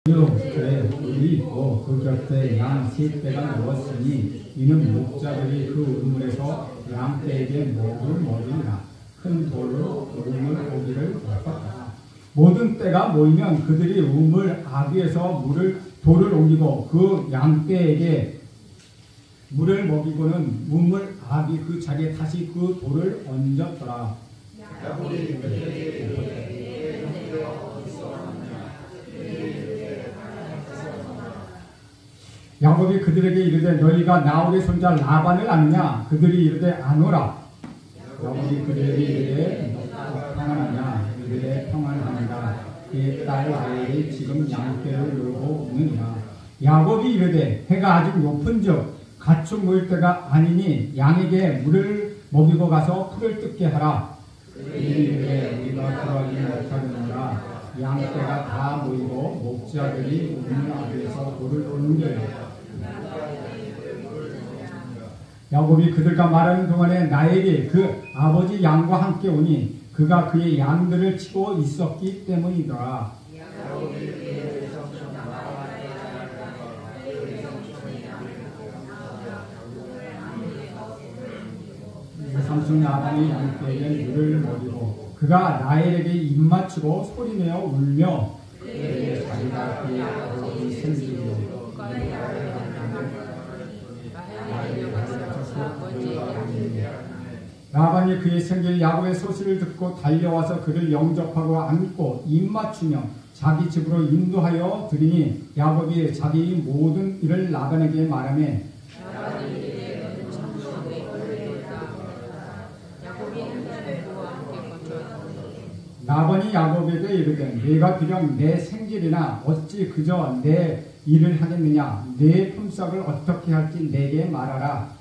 그에 물이 있고 그 곁에 양 10배가 누웠으니 이는 목자들이 그 우물에서 양떼에게 목을 먹이니라. 큰 돌로 우물 고기를 덮었다. 모든 떼가 모이면 그들이 우물 아귀에서 돌을 옮기고 그 양떼에게 물을 먹이고는 우물 아귀 그 자리에 다시 그 돌을 얹었더라. 야곱이 그들에게 이르되 너희가 나홀의 손자 라반을 아느냐? 그들이 이르되 아노라. 야곱이 그들에게 이르되 평안하냐? 이르되 평안하니라. 그의 딸 라헬이 지금 양떼를 놀고 있느니라. 야곱이 이르되 해가 아직 높은즉 가축 모일 때가 아니니 양에게 물을 먹이고 가서 풀을 뜯게 하라. 그들이 이르되 우리가 그러지 못하느니라. 양떼가 다 모이고 목자들이 우물 아귀에서 돌을 옮겨라. 야곱이 그들과 말하는 동안에 라헬이 그 아버지 양과 함께 오니 그가 그의 양들을 치고 있었기 때문이더라. 삼촌 라반이 양떼에게 물을 먹이고 그가 라헬에게 입맞추고 소리내어 울며 그에게 자기가 그의 아버지 생기고 라반이 그의 생길 야곱의 소식을 듣고 달려와서 그를 영접하고 안고 입맞추며 자기 집으로 인도하여 드리니 야곱이 자기 모든 일을 라반에게 말하며 라반이 야곱에게 이르되 내가 비령 내 생길이나 어찌 그저 내 일을 하겠느냐? 내 품삯을 어떻게 할지 내게 말하라.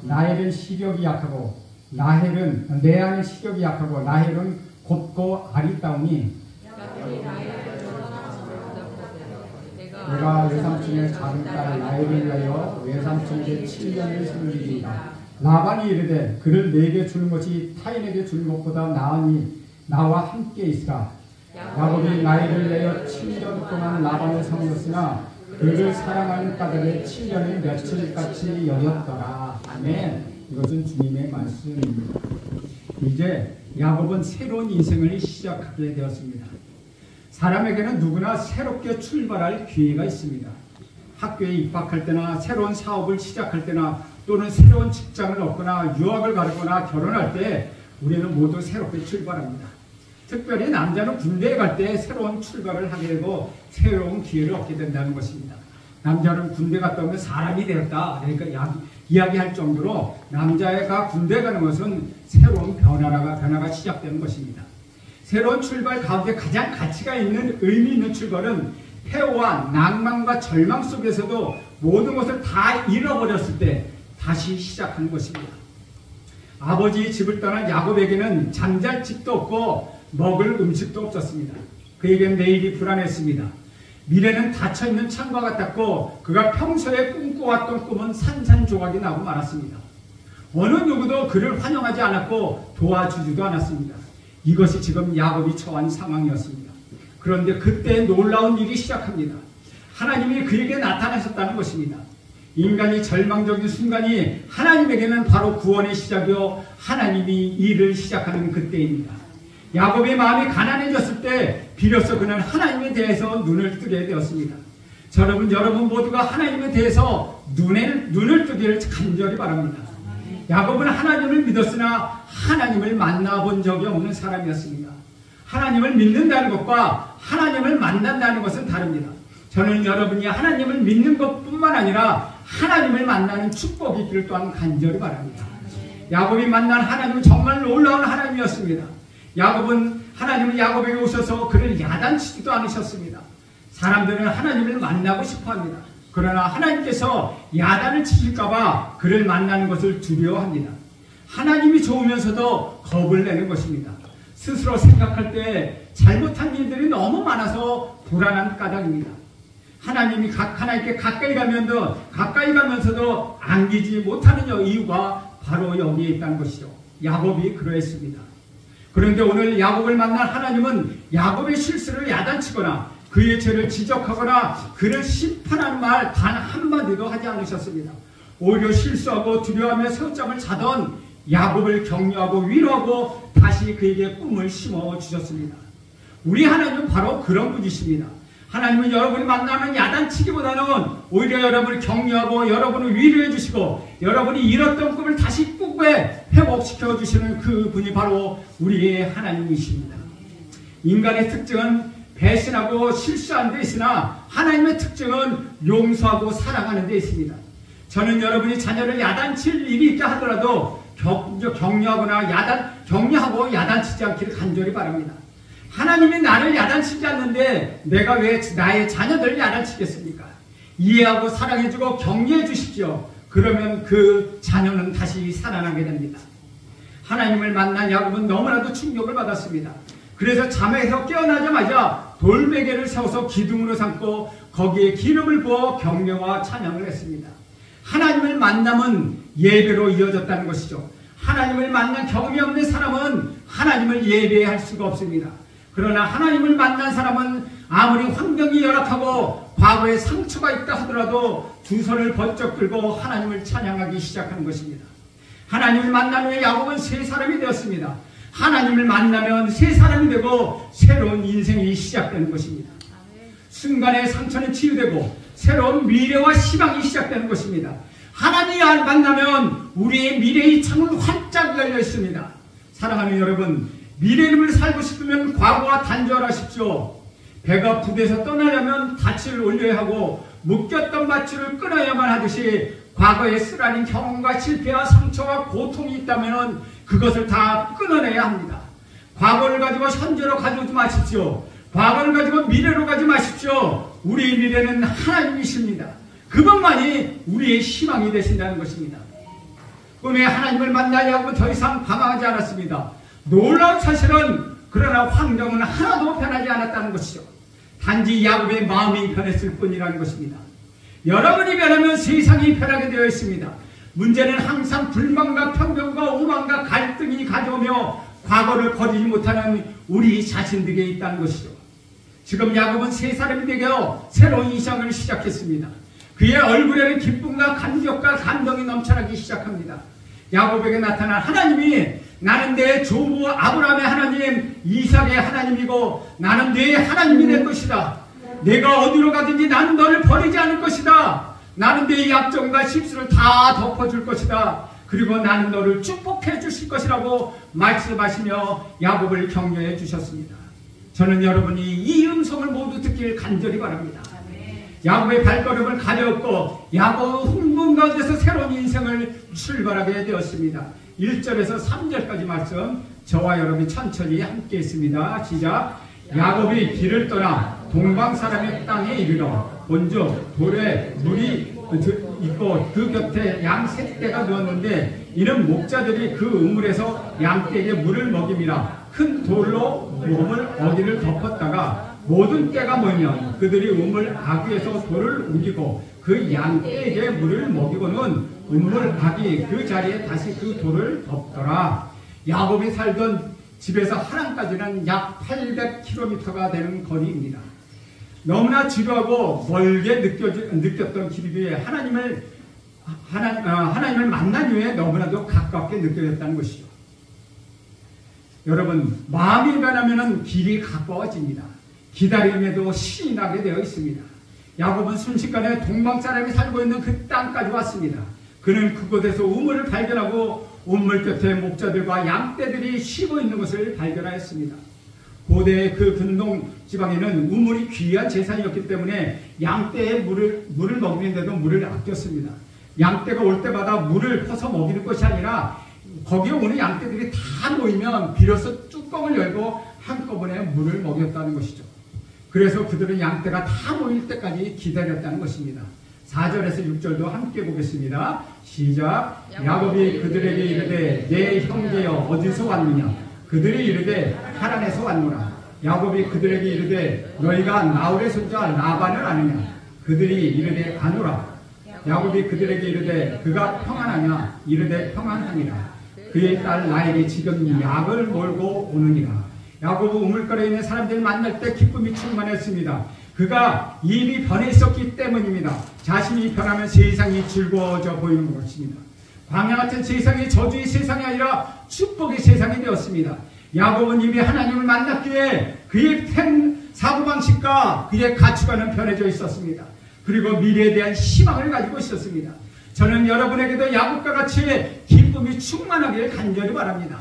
라헬은 시력이 약하고 레아는 시력이 약하고 라헬은 곱고 아리따우니 내가 외삼촌의 작은 딸 라헬을 위하여 외삼촌에게 7년을 섬기리이다. 라반이 이르되 그를 내게 주는 것이 타인에게 주는 것보다 나으니 나와 함께 있으라. 야곱이 라헬을 위하여 7년 동안 라반을 섬겼으나 그를 사랑하는 까닭에 7년을 며칠같이 여겼더라. 아멘. 이것은 주님의 말씀입니다. 이제 야곱은 새로운 인생을 시작하게 되었습니다. 사람에게는 누구나 새롭게 출발할 기회가 있습니다. 학교에 입학할 때나 새로운 사업을 시작할 때나 또는 새로운 직장을 얻거나 유학을 가거나 결혼할 때 우리는 모두 새롭게 출발합니다. 특별히 남자는 군대에 갈 때 새로운 출발을 하게 되고 새로운 기회를 얻게 된다는 것입니다. 남자는 군대 갔다 오면 사람이 되었다. 그러니까 이야기할 정도로 남자가 군대 가는 것은 새로운 변화가 시작되는 것입니다. 새로운 출발 가운데 가장 가치가 있는 의미 있는 출발은 폐허와 낭만과 절망 속에서도 모든 것을 다 잃어버렸을 때 다시 시작하는 것입니다. 아버지의 집을 떠난 야곱에게는 잠잘 집도 없고 먹을 음식도 없었습니다. 그에게는 내일이 불안했습니다. 미래는 닫혀있는 창과 같았고 그가 평소에 꿈꿔왔던 꿈은 산산조각이 나고 말았습니다. 어느 누구도 그를 환영하지 않았고 도와주지도 않았습니다. 이것이 지금 야곱이 처한 상황이었습니다. 그런데 그때 놀라운 일이 시작합니다. 하나님이 그에게 나타나셨다는 것입니다. 인간이 절망적인 순간이 하나님에게는 바로 구원의 시작이요 하나님이 일을 시작하는 그때입니다. 야곱의 마음이 가난해졌을 때 비로소 그는 하나님에 대해서 눈을 뜨게 되었습니다. 여러분 모두가 하나님에 대해서 눈을 뜨기를 간절히 바랍니다. 야곱은 하나님을 믿었으나 하나님을 만나본 적이 없는 사람이었습니다. 하나님을 믿는다는 것과 하나님을 만난다는 것은 다릅니다. 저는 여러분이 하나님을 믿는 것뿐만 아니라 하나님을 만나는 축복이 있기를 또한 간절히 바랍니다. 야곱이 만난 하나님은 정말 놀라운 하나님이었습니다. 하나님은 야곱에게 오셔서 그를 야단치지도 않으셨습니다. 사람들은 하나님을 만나고 싶어합니다. 그러나 하나님께서 야단을 치실까봐 그를 만나는 것을 두려워합니다. 하나님이 좋으면서도 겁을 내는 것입니다. 스스로 생각할 때 잘못한 일들이 너무 많아서 불안한 까닭입니다. 하나님께 가까이 가면서도 안기지 못하는 이유가 바로 여기에 있다는 것이죠. 야곱이 그러했습니다. 그런데 오늘 야곱을 만난 하나님은 야곱의 실수를 야단치거나 그의 죄를 지적하거나 그를 심판하는 말 단 한마디도 하지 않으셨습니다. 오히려 실수하고 두려워하며 새우잠을 자던 야곱을 격려하고 위로하고 다시 그에게 꿈을 심어주셨습니다. 우리 하나님은 바로 그런 분이십니다. 하나님은 여러분이 만나면 야단치기보다는 오히려 여러분을 격려하고 여러분을 위로해 주시고 여러분이 잃었던 꿈을 다시 꾸게 회복시켜 주시는 그 분이 바로 우리의 하나님이십니다. 인간의 특징은 배신하고 실수하는 데 있으나 하나님의 특징은 용서하고 사랑하는 데 있습니다. 저는 여러분이 자녀를 야단칠 일이 있다 하더라도 격려하거나 격려하고 야단치지 않기를 간절히 바랍니다. 하나님이 나를 야단치지 않는데 내가 왜 나의 자녀들을 야단치겠습니까? 이해하고 사랑해주고 격려해 주십시오. 그러면 그 자녀는 다시 살아나게 됩니다. 하나님을 만난 야곱은 너무나도 충격을 받았습니다. 그래서 잠에서 깨어나자마자 돌베개를 세워서 기둥으로 삼고 거기에 기름을 부어 경배와 찬양을 했습니다. 하나님을 만남은 예배로 이어졌다는 것이죠. 하나님을 만난 경험이 없는 사람은 하나님을 예배할 수가 없습니다. 그러나 하나님을 만난 사람은 아무리 환경이 열악하고 과거에 상처가 있다 하더라도 두 손을 번쩍 들고 하나님을 찬양하기 시작하는 것입니다. 하나님을 만난 후에 야곱은 새 사람이 되었습니다. 하나님을 만나면 새 사람이 되고 새로운 인생이 시작되는 것입니다. 순간의 상처는 치유되고 새로운 미래와 희망이 시작되는 것입니다. 하나님을 만나면 우리의 미래의 창은 활짝 열려 있습니다. 사랑하는 여러분, 미래를 살고 싶으면 과거와 단절하십시오. 배가 부대에서 떠나려면 닻을 올려야 하고 묶였던 밧줄을 끊어야만 하듯이 과거에 쓰라린 경험과 실패와 상처와 고통이 있다면 그것을 다 끊어내야 합니다. 과거를 가지고 현재로 가져오지 마십시오. 과거를 가지고 미래로 가지 마십시오. 우리의 미래는 하나님이십니다. 그것만이 우리의 희망이 되신다는 것입니다. 꿈에 하나님을 만나 야곱은 더 이상 방황하지 않았습니다. 놀라운 사실은 그러나 환경은 하나도 변하지 않았다는 것이죠. 단지 야곱의 마음이 변했을 뿐이라는 것입니다. 여러분이 변하면 세상이 변하게 되어 있습니다. 문제는 항상 불만과 편견과 오만과 갈등이 가져오며 과거를 버리지 못하는 우리 자신들에게 있다는 것이죠. 지금 야곱은 새 사람이 되어 새로운 인생을 시작했습니다. 그의 얼굴에는 기쁨과 감격과 감동이 넘쳐나기 시작합니다. 야곱에게 나타난 하나님이 나는 내 조부 아브라함의 하나님, 이삭의 하나님이고 나는 네 하나님이 될 것이다. 내가 어디로 가든지 나는 너를 버리지 않을 것이다. 나는 네 약점과 실수를 다 덮어줄 것이다. 그리고 나는 너를 축복해 주실 것이라고 말씀하시며 야곱을 격려해 주셨습니다. 저는 여러분이 이 음성을 모두 듣길 간절히 바랍니다. 야곱의 발걸음을 가려웠고 야곱 흥분 가운데서 새로운 인생을 출발하게 되었습니다. 1절에서 3절까지 말씀 저와 여러분이 천천히 함께 있습니다. 시작. 야곱이 길을 떠나 동방 사람의 땅에 이르러 본즉 돌에 물이 있고 그 곁에 양 세 떼가 누웠는데 이는 목자들이 그 우물에서 양떼에게 물을 먹임이라. 큰 돌로 우물 어기를 덮었다가 모든 때가 모이면 그들이 우물 아귀에서 돌을 옮기고 그 양떼에게 물을 먹이고는 우물 아귀 그 자리에 다시 그 돌을 덮더라. 야곱이 살던 집에서 하란까지는 약 800km가 되는 거리입니다. 너무나 지루하고 멀게 느꼈던 길이기에 하나님을 만난 후에 너무나도 가깝게 느껴졌다는 것이죠. 여러분, 마음이 변하면 길이 가까워집니다. 기다림에도 신이 나게 되어 있습니다. 야곱은 순식간에 동방 사람이 살고 있는 그 땅까지 왔습니다. 그는 그곳에서 우물을 발견하고 우물 곁에 목자들과 양떼들이 쉬고 있는 것을 발견하였습니다. 고대의 그 근동 지방에는 우물이 귀한 재산이었기 때문에 양떼의 물을 먹이는데도 물을 아꼈습니다. 양떼가 올 때마다 물을 퍼서 먹이는 것이 아니라 거기에 오는 양떼들이 다 모이면 비로소 뚜껑을 열고 한꺼번에 물을 먹였다는 것이죠. 그래서 그들은 양떼가 다 모일 때까지 기다렸다는 것입니다. 4절에서 6절도 함께 보겠습니다. 시작. 야곱이 그들에게 이르되 내 형제여 어디서 왔느냐. 그들이 이르되 하란에서 왔노라. 야곱이 그들에게 이르되 너희가 나홀의 손자 라반을 아느냐. 그들이 이르되 아노라. 야곱이 그들에게 이르되 그가 평안하냐. 이르되 평안하니라. 그의 딸 라헬이 지금 약을 몰고 오느니라. 야곱은 우물가에 있는 사람들을 만날 때 기쁨이 충만했습니다. 그가 입이 변해 있었기 때문입니다. 자신이 변하면 세상이 즐거워져 보이는 것입니다. 광야 같은 세상이 저주의 세상이 아니라 축복의 세상이 되었습니다. 야곱은 이미 하나님을 만났기에 그의 사고방식과 그의 가치관은 변해져 있었습니다. 그리고 미래에 대한 희망을 가지고 있었습니다. 저는 여러분에게도 야곱과 같이 기쁨이 충만하기를 간절히 바랍니다.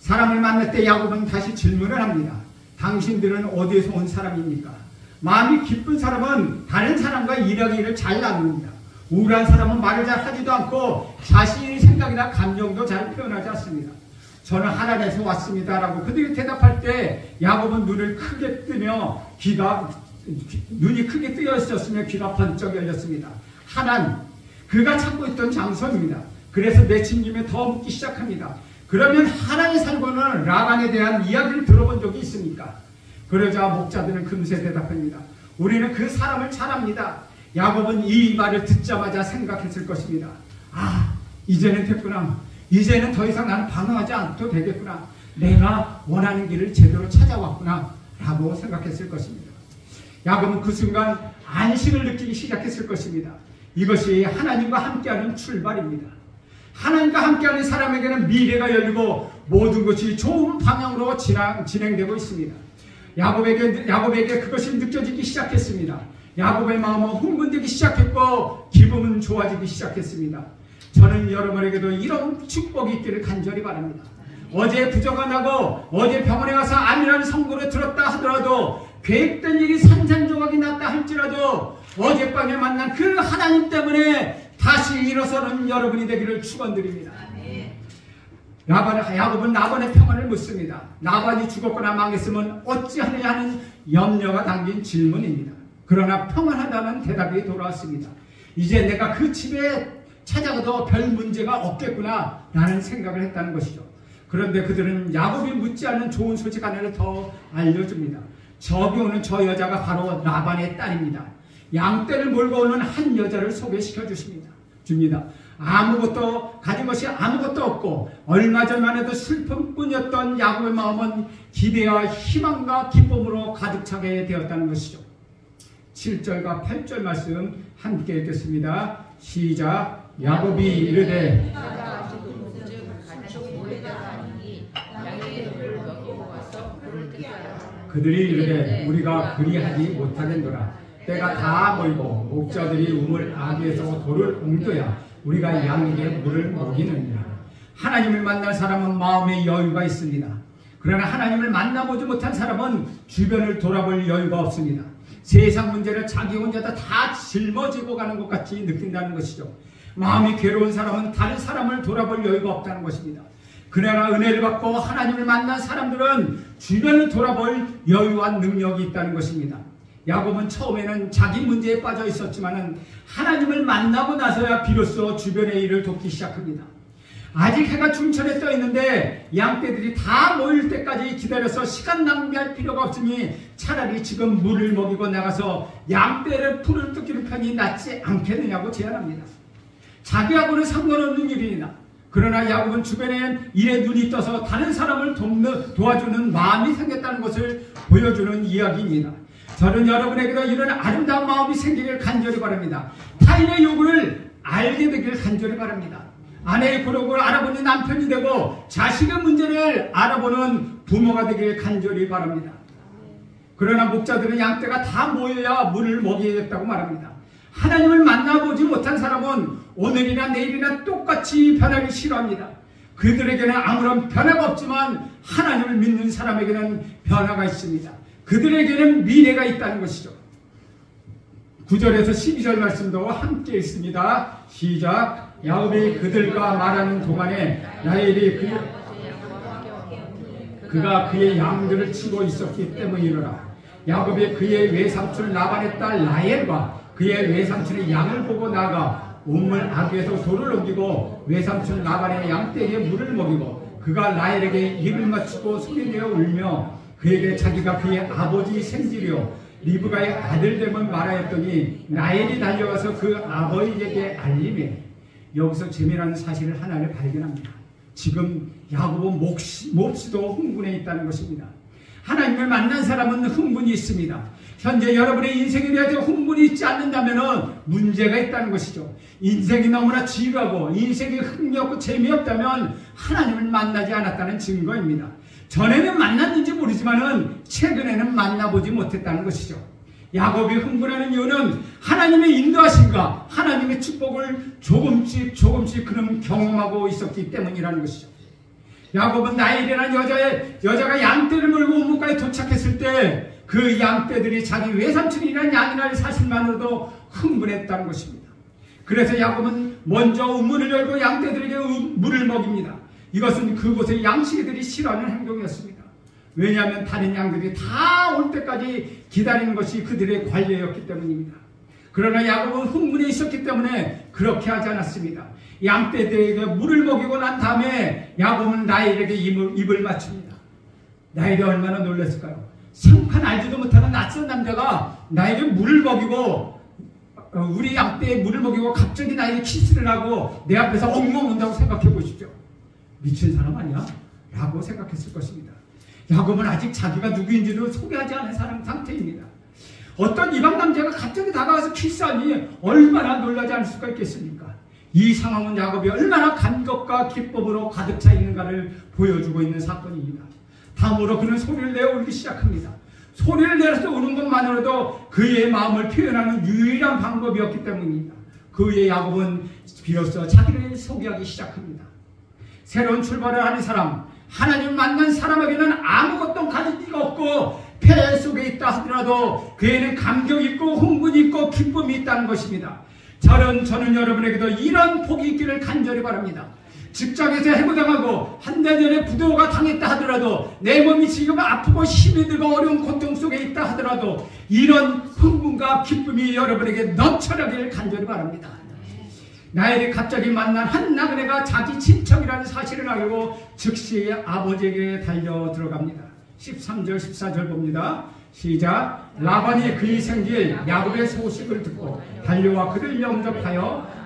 사람을 만날 때 야곱은 다시 질문을 합니다. 당신들은 어디에서 온 사람입니까? 마음이 기쁜 사람은 다른 사람과 이야기를 잘 나눕니다. 우울한 사람은 말을 잘 하지도 않고 자신의 생각이나 감정도 잘 표현하지 않습니다. 저는 하나님에서 왔습니다 라고 그들이 대답할 때 야곱은 눈을 크게 뜨며 눈이 크게 뜨여 있었으며 귀가 번쩍 열렸습니다. 하나님, 그가 찾고 있던 장소입니다. 그래서 내친 김에 더 묻기 시작합니다. 그러면 하나의 살고는 라반에 대한 이야기를 들어본 적이 있습니까? 그러자 목자들은 금세 대답합니다. 우리는 그 사람을 잘 압니다. 야곱은 이 말을 듣자마자 생각했을 것입니다. 아, 이제는 됐구나. 이제는 더 이상 나는 방황하지 않아도 되겠구나. 내가 원하는 길을 제대로 찾아왔구나 라고 생각했을 것입니다. 야곱은 그 순간 안식을 느끼기 시작했을 것입니다. 이것이 하나님과 함께하는 출발입니다. 하나님과 함께하는 사람에게는 미래가 열리고 모든 것이 좋은 방향으로 진행되고 있습니다. 야곱에게 그것이 느껴지기 시작했습니다. 야곱의 마음은 흥분되기 시작했고 기분은 좋아지기 시작했습니다. 저는 여러분에게도 이런 축복이 있기를 간절히 바랍니다. 어제 부정가 나고 어제 병원에 가서 암이라는 선고를 들었다 하더라도 계획된 일이 산산조각이 났다 할지라도 어젯밤에 만난 그 하나님 때문에 다시 일어서는 여러분이 되기를 축원드립니다. 야곱은 라반의 평안을 묻습니다. 라반이 죽었거나 망했으면 어찌하느냐 하는 염려가 담긴 질문입니다. 그러나 평안하다는 대답이 돌아왔습니다. 이제 내가 그 집에 찾아가도 별 문제가 없겠구나 라는 생각을 했다는 것이죠. 그런데 그들은 야곱이 묻지 않은 좋은 소식 하나를 더 알려줍니다. 저기 오는 저 여자가 바로 라반의 딸입니다. 양떼를 몰고 오는 한 여자를 소개시켜 줍니다. 아무것도 가진 것이 아무것도 없고 얼마 전만 해도 슬픔뿐이었던 야곱의 마음은 기대와 희망과 기쁨으로 가득 차게 되었다는 것이죠. 7절과 8절 말씀 함께 읽겠습니다. 시작. 야곱이 이르되 그들이 이르되 우리가 그리하지 못하겠노라. 때가 다 모이고 목자들이 우물 아귀에서 돌을 옮겨야 우리가 양에게 물을 먹이느니라. 하나님을 만난 사람은 마음에 여유가 있습니다. 그러나 하나님을 만나보지 못한 사람은 주변을 돌아볼 여유가 없습니다. 세상 문제를 자기 혼자 다 짊어지고 가는 것 같이 느낀다는 것이죠. 마음이 괴로운 사람은 다른 사람을 돌아볼 여유가 없다는 것입니다. 그러나 은혜를 받고 하나님을 만난 사람들은 주변을 돌아볼 여유와 능력이 있다는 것입니다. 야곱은 처음에는 자기 문제에 빠져 있었지만 하나님을 만나고 나서야 비로소 주변의 일을 돕기 시작합니다. 아직 해가 중천에 떠 있는데 양떼들이 다 모일 때까지 기다려서 시간 낭비할 필요가 없으니 차라리 지금 물을 먹이고 나가서 양떼를 풀을 뜯기는 편이 낫지 않겠느냐고 제안합니다. 자기하고는 상관없는 일이나 그러나 야곱은 주변에 일에 눈이 떠서 다른 사람을 도와주는 마음이 생겼다는 것을 보여주는 이야기입니다. 저는 여러분에게도 이런 아름다운 마음이 생기길 간절히 바랍니다. 타인의 요구를 알게 되길 간절히 바랍니다. 아내의 고력을 알아보는 남편이 되고 자식의 문제를 알아보는 부모가 되길 간절히 바랍니다. 그러나 목자들은 양떼가 다 모여야 물을 먹이겠다고 말합니다. 하나님을 만나보지 못한 사람은 오늘이나 내일이나 똑같이 변하기 싫어합니다. 그들에게는 아무런 변화가 없지만 하나님을 믿는 사람에게는 변화가 있습니다. 그들에게는 미래가 있다는 것이죠. 9절에서 12절 말씀도 함께 있습니다. 시작. 야곱이 그들과 말하는 동안에 라헬이 그가 그의 양들을 치고 있었기 때문이로라. 야곱이 그의 외삼촌 라반의 딸 라헬과 그의 외삼촌의 양을 보고 나가 우물 아귀에서 돌을 옮기고 외삼촌 라반의 양떼에게 물을 먹이고 그가 라헬에게 입을 맞추고 소리내어 울며 그에게 자기가 그의 아버지 생지려 리브가의 아들됨을 말하였더니 라헬이 달려가서 그 아버지에게 알림해. 여기서 재미나는 사실을 하나를 발견합니다. 지금 야곱은 몹시도 흥분해 있다는 것입니다. 하나님을 만난 사람은 흥분이 있습니다. 현재 여러분의 인생에 대해서 흥분이 있지 않는다면 문제가 있다는 것이죠. 인생이 너무나 지루하고 인생이 흥미없고 재미없다면 하나님을 만나지 않았다는 증거입니다. 전에는 만났는지 모르지만 최근에는 만나보지 못했다는 것이죠. 야곱이 흥분하는 이유는 하나님의 인도하심과 하나님의 축복을 조금씩 그는 경험하고 있었기 때문이라는 것이죠. 야곱은 나일이라는 여자가 양떼를 몰고 우물가에 도착했을 때 그 양떼들이 자기 외삼촌이라는 양이라는 사실만으로도 흥분했다는 것입니다. 그래서 야곱은 먼저 우물을 열고 양떼들에게 물을 먹입니다. 이것은 그곳의 양식이들이 싫어하는 행동이었습니다. 왜냐하면 다른 양들이 다 올 때까지 기다리는 것이 그들의 관례였기 때문입니다. 그러나 야곱은 흥분해 있었기 때문에 그렇게 하지 않았습니다. 양떼들에게 물을 먹이고 난 다음에 야곱은 나일에게 입을 맞춥니다. 나일이 얼마나 놀랐을까요? 생판 알지도 못하는 낯선 남자가 나에게 물을 먹이고 우리 양떼에 물을 먹이고 갑자기 나에게 키스를 하고 내 앞에서 엉엉 운다고 생각해 보십시오. 미친 사람 아니야? 라고 생각했을 것입니다. 야곱은 아직 자기가 누구인지도 소개하지 않은 사람 상태입니다. 어떤 이방 남자가 갑자기 다가와서 키스하니 얼마나 놀라지 않을 수가 있겠습니까? 이 상황은 야곱이 얼마나 감격과 기쁨으로 가득 차 있는가를 보여주고 있는 사건입니다. 다음으로 그는 소리를 내어 울기 시작합니다. 소리를 내어서 우는 것만으로도 그의 마음을 표현하는 유일한 방법이었기 때문입니다. 그의 야곱은 비로소 자기를 소개하기 시작합니다. 새로운 출발을 하는 사람, 하나님을 만난 사람에게는 아무것도 가진 이가 없고 폐 속에 있다 하더라도 그에는 감격이 있고 흥분이 있고 기쁨이 있다는 것입니다. 저는 여러분에게도 이런 복이 있기를 간절히 바랍니다. 직장에서 해고당하고 한 달 전에 부도가 당했다 하더라도 내 몸이 지금 아프고 힘이 들고 어려운 고통 속에 있다 하더라도 이런 흥분과 기쁨이 여러분에게 넘쳐나기를 간절히 바랍니다. 나엘이 갑자기 만난 한 나그네가 자기 친척이라는 사실을 알고 즉시 아버지에게 달려 들어갑니다. 13절 14절 봅니다. 시작. 라반이 그의 생길 야곱의 소식을 듣고 달려와 그를 영접하여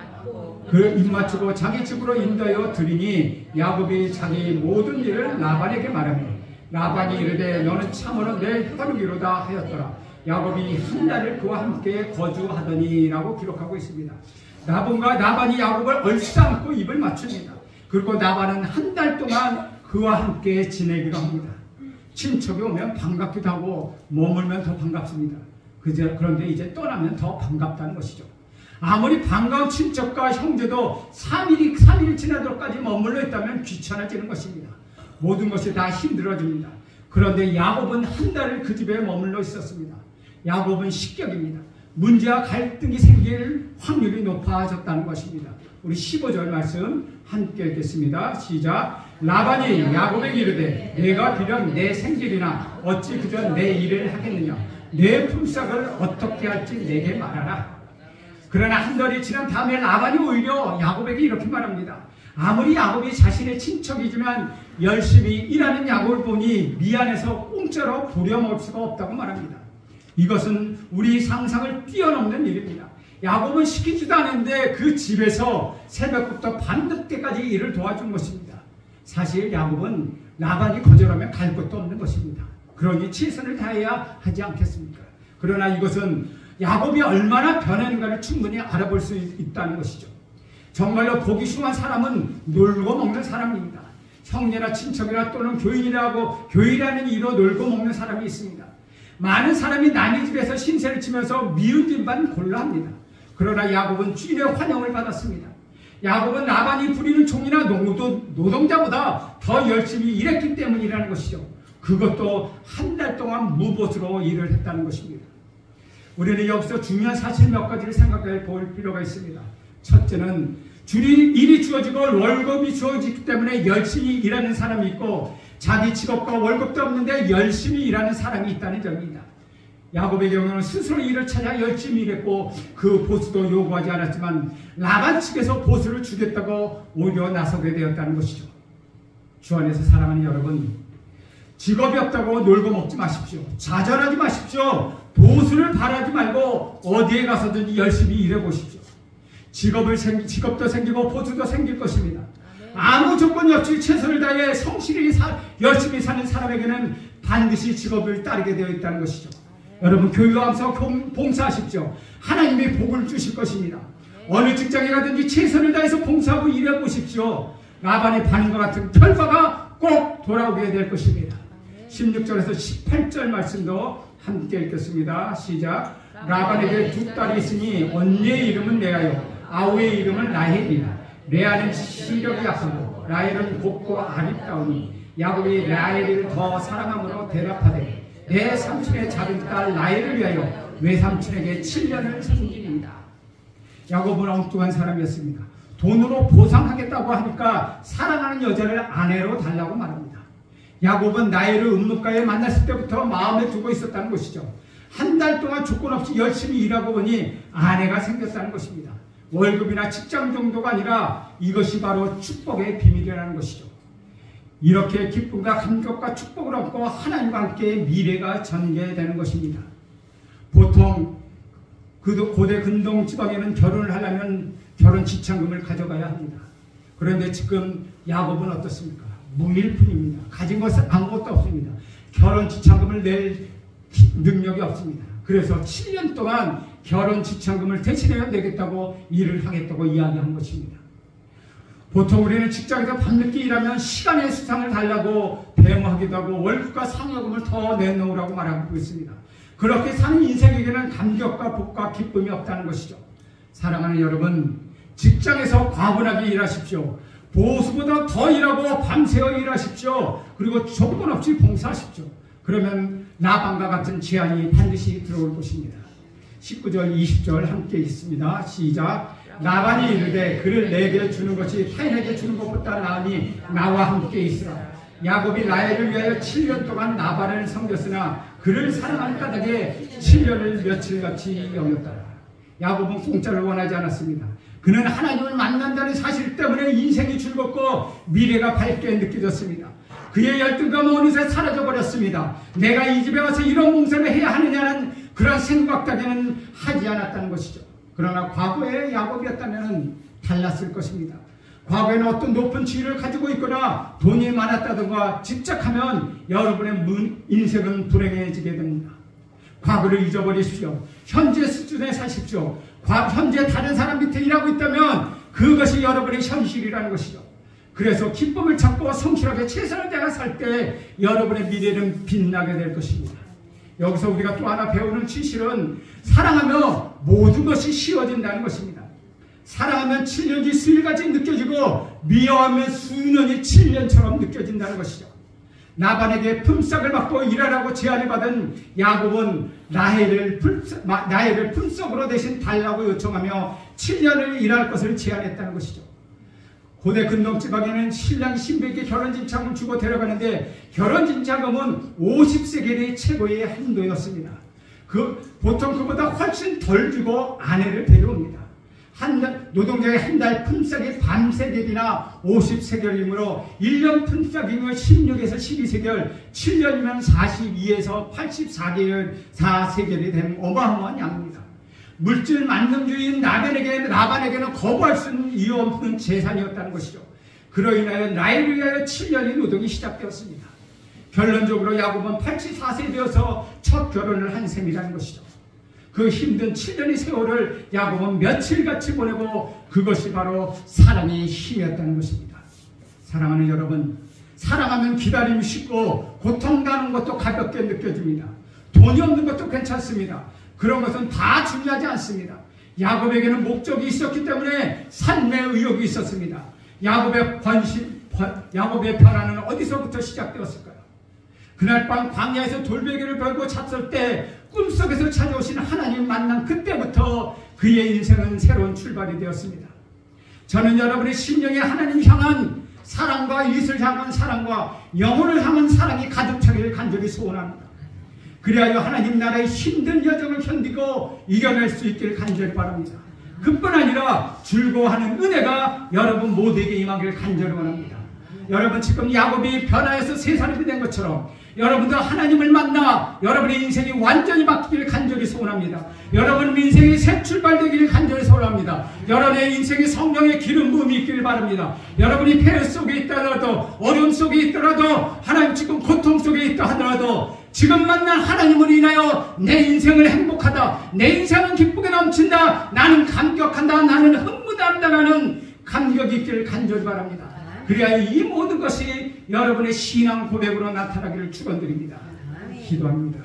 그 입맞추고 자기 집으로 인도하여 드리니 야곱이 자기 모든 일을 라반에게 말하며 라반이 이르되 너는 참으로 내 혈육이로다 하였더라. 야곱이 한 달을 그와 함께 거주하더니 라고 기록하고 있습니다. 라반이 야곱을 얼싸안고 입을 맞춥니다. 그리고 라반은 한 달 동안 그와 함께 지내기로 합니다. 친척이 오면 반갑기도 하고 머물면 더 반갑습니다. 그런데 이제 떠나면 더 반갑다는 것이죠. 아무리 반가운 친척과 형제도 3일 지나도록까지 머물러 있다면 귀찮아지는 것입니다. 모든 것이 다 힘들어집니다. 그런데 야곱은 한 달을 그 집에 머물러 있었습니다. 야곱은 식격입니다. 문제와 갈등이 생길 확률이 높아졌다는 것입니다. 우리 15절 말씀 함께 읽겠습니다. 시작. 라반이 야곱에게 이르되 내가 비록 내 생길이나 어찌 그저 내 일을 하겠느냐. 내 품삯을 어떻게 할지 내게 말하라. 그러나 한 달이 지난 다음에 라반이 오히려 야곱에게 이렇게 말합니다. 아무리 야곱이 자신의 친척이지만 열심히 일하는 야곱을 보니 미안해서 공짜로 부려먹을 수가 없다고 말합니다. 이것은 우리 상상을 뛰어넘는 일입니다. 야곱은 시키지도 않았는데 그 집에서 새벽부터 밤늦게까지 일을 도와준 것입니다. 사실 야곱은 라반이 거절하면 갈 곳도 없는 것입니다. 그러니 최선을 다해야 하지 않겠습니까? 그러나 이것은 야곱이 얼마나 변했는가를 충분히 알아볼 수 있다는 것이죠. 정말로 보기 흉한 사람은 놀고 먹는 사람입니다. 형제나 친척이나 또는 교인이라는 이로 놀고 먹는 사람이 있습니다. 많은 사람이 남의 집에서 신세를 치면서 미운 집만 골라합니다. 그러나 야곱은 주인의 환영을 받았습니다. 야곱은 라반이 부리는 종이나 노동자보다 더 열심히 일했기 때문이라는 것이죠. 그것도 한 달 동안 무보수로 일을 했다는 것입니다. 우리는 여기서 중요한 사실 몇 가지를 생각해 볼 필요가 있습니다. 첫째는 일이 주어지고 월급이 주어지기 때문에 열심히 일하는 사람이 있고 자기 직업과 월급도 없는데 열심히 일하는 사람이 있다는 점입니다. 야곱의 경우는 스스로 일을 찾아 열심히 일했고 그 보수도 요구하지 않았지만 라반 측에서 보수를 주겠다고 오히려 나서게 되었다는 것이죠. 주 안에서 사랑하는 여러분, 직업이 없다고 놀고 먹지 마십시오. 좌절하지 마십시오. 보수를 바라지 말고 어디에 가서든지 열심히 일해보십시오. 직업도 생기고 보수도 생길 것입니다. 아무 조건이 없이 최선을 다해 성실히 열심히 사는 사람에게는 반드시 직업을 따르게 되어 있다는 것이죠. 여러분 교육하면서 봉사하십시오. 하나님이 복을 주실 것입니다. 어느 직장에 가든지 최선을 다해서 봉사하고 일해 보십시오. 라반의 반응과 같은 결과가 꼭 돌아오게 될 것입니다. 16절에서 18절 말씀도 함께 읽겠습니다. 시작. 라반에게 두 딸이 있으니 언니의 이름은 레아요 아우의 이름은 라헬이라. 레아는 시력이 약하고 라헬은 곱고 아름다우니 야곱이 라헬을 더 사랑함으로 대답하되 내 삼촌의 작은 딸 라헬을 위하여 외삼촌에게 7년을 섬깁니다. 야곱은 엉뚱한 사람이었습니다. 돈으로 보상하겠다고 하니까 사랑하는 여자를 아내로 달라고 말합니다. 야곱은 라헬을 음묵가에 만났을 때부터 마음에 두고 있었다는 것이죠. 한 달 동안 조건 없이 열심히 일하고 보니 아내가 생겼다는 것입니다. 월급이나 직장 정도가 아니라 이것이 바로 축복의 비밀이라는 것이죠. 이렇게 기쁨과 감격과 축복을 얻고 하나님과 함께 미래가 전개되는 것입니다. 보통 고대 근동 지방에는 결혼을 하려면 결혼 지참금을 가져가야 합니다. 그런데 지금 야곱은 어떻습니까? 무일푼입니다. 가진 것은 아무것도 없습니다. 결혼 지참금을 낼 능력이 없습니다. 그래서 7년 동안 결혼 지참금을 대신해야 내겠다고 일을 하겠다고 이야기한 것입니다. 보통 우리는 직장에서 밤늦게 일하면 시간의 수당을 달라고 배모하기도 하고 월급과 상여금을 더 내놓으라고 말하고 있습니다. 그렇게 사는 인생에게는 감격과 복과 기쁨이 없다는 것이죠. 사랑하는 여러분, 직장에서 과분하게 일하십시오. 보수보다 더 일하고 밤새워 일하십시오. 그리고 조건 없이 봉사하십시오. 그러면 라반과 같은 제안이 반드시 들어올 것입니다. 19절 20절 함께 있습니다. 시작. 라반이 이르되 그를 내게 주는 것이 타인에게 주는 것보다 나으니 나와 함께 있으라. 야곱이 라헬을 위하여 7년 동안 라반을 섬겼으나 그를 사랑하는 까닭에 7년을 며칠같이 여겼더라. 야곱은 공짜를 원하지 않았습니다. 그는 하나님을 만난다는 사실 때문에 인생이 즐겁고 미래가 밝게 느껴졌습니다. 그의 열등감 어느새 사라져버렸습니다. 내가 이 집에 와서 이런 봉사를 해야 하느냐는 그런 생각 따위는 하지 않았다는 것이죠. 그러나 과거의 야곱이었다면 달랐을 것입니다. 과거에는 어떤 높은 지위를 가지고 있거나 돈이 많았다든가 집착하면 여러분의 인생은 불행해지게 됩니다. 과거를 잊어버리십시오. 현재 수준에 사십시오. 현재 다른 사람 밑에 일하고 있다면 그것이 여러분의 현실이라는 것이죠. 그래서 기쁨을 찾고 성실하게 최선을 다해 살 때 여러분의 미래는 빛나게 될 것입니다. 여기서 우리가 또 하나 배우는 진실은 사랑하며 모든 것이 쉬워진다는 것입니다. 사랑하면 7년이 수일같이 느껴지고 미워하면 수년이 7년처럼 느껴진다는 것이죠. 라반에게 품삯을 받고 일하라고 제안을 받은 야곱은 라헬을 품삯으로 대신 달라고 요청하며 7년을 일할 것을 제안했다는 것이죠. 고대 근동 지방에는 신랑 신부에게 결혼진창을 주고 데려가는데 결혼진창금은 50세겔이 최고의 한도였습니다. 보통 그보다 훨씬 덜 주고 아내를 데려옵니다. 노동자의 한 달 품삯이 반세겔이나 50세겔이므로 1년 품삯이면 16에서 12세겔, 7년이면 42에서 84세겔이 되는 어마어마한 양입니다. 물질 만능주의인 라반에게는 거부할 수 있는 이유 없는 재산이었다는 것이죠. 그로 인하여 라헬을 위하여 7년의 노동이 시작되었습니다. 결론적으로 야곱은 84세 되어서 첫 결혼을 한 셈이라는 것이죠. 그 힘든 7년의 세월을 야곱은 며칠같이 보내고 그것이 바로 사랑의 힘이었다는 것입니다. 사랑하는 여러분, 사랑하면 기다림이 쉽고 고통당하는 것도 가볍게 느껴집니다. 돈이 없는 것도 괜찮습니다. 그런 것은 다 중요하지 않습니다. 야곱에게는 목적이 있었기 때문에 삶의 의욕이 있었습니다. 야곱의 변화는 어디서부터 시작되었을까요? 그날 밤 광야에서 돌베개를 걸고 잤을 때 꿈속에서 찾아오신 하나님 만난 그때부터 그의 인생은 새로운 출발이 되었습니다. 저는 여러분의 심령에 하나님 향한 사랑과 이웃을 향한 사랑과 영혼을 향한 사랑이 가득 차기를 간절히 소원합니다. 그리하여 하나님 나라의 힘든 여정을 견디고 이겨낼 수 있기를 간절히 바랍니다. 그뿐 아니라 즐거워하는 은혜가 여러분 모두에게 임하기를 간절히 원합니다. 여러분 지금 야곱이 변화해서 세 사람이 된 것처럼 여러분도 하나님을 만나 여러분의 인생이 완전히 바뀌기를 간절히 소원합니다. 여러분 인생이 새 출발되기를 간절히 소원합니다. 여러분의 인생에 성령의 기름 부음이 있기를 바랍니다. 여러분이 폐허 속에 있더라도 어려움 속에 있더라도 하나님 지금 고통 속에 있다 하더라도 지금 만난 하나님을 인하여 내 인생을 행복하다, 내 인생은 기쁘게 넘친다, 나는 감격한다, 나는 흥분한다라는 감격이 있기를 간절히 바랍니다. 그래야 이 모든 것이 여러분의 신앙 고백으로 나타나기를 축원드립니다. 기도합니다.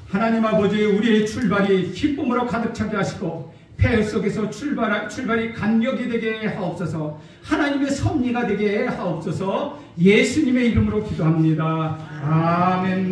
하나님 아버지, 우리의 출발이 기쁨으로 가득 차게 하시고 폐허 속에서 출발이 감격이 되게 하옵소서. 하나님의 섭리가 되게 하옵소서. 예수님의 이름으로 기도합니다. 아멘.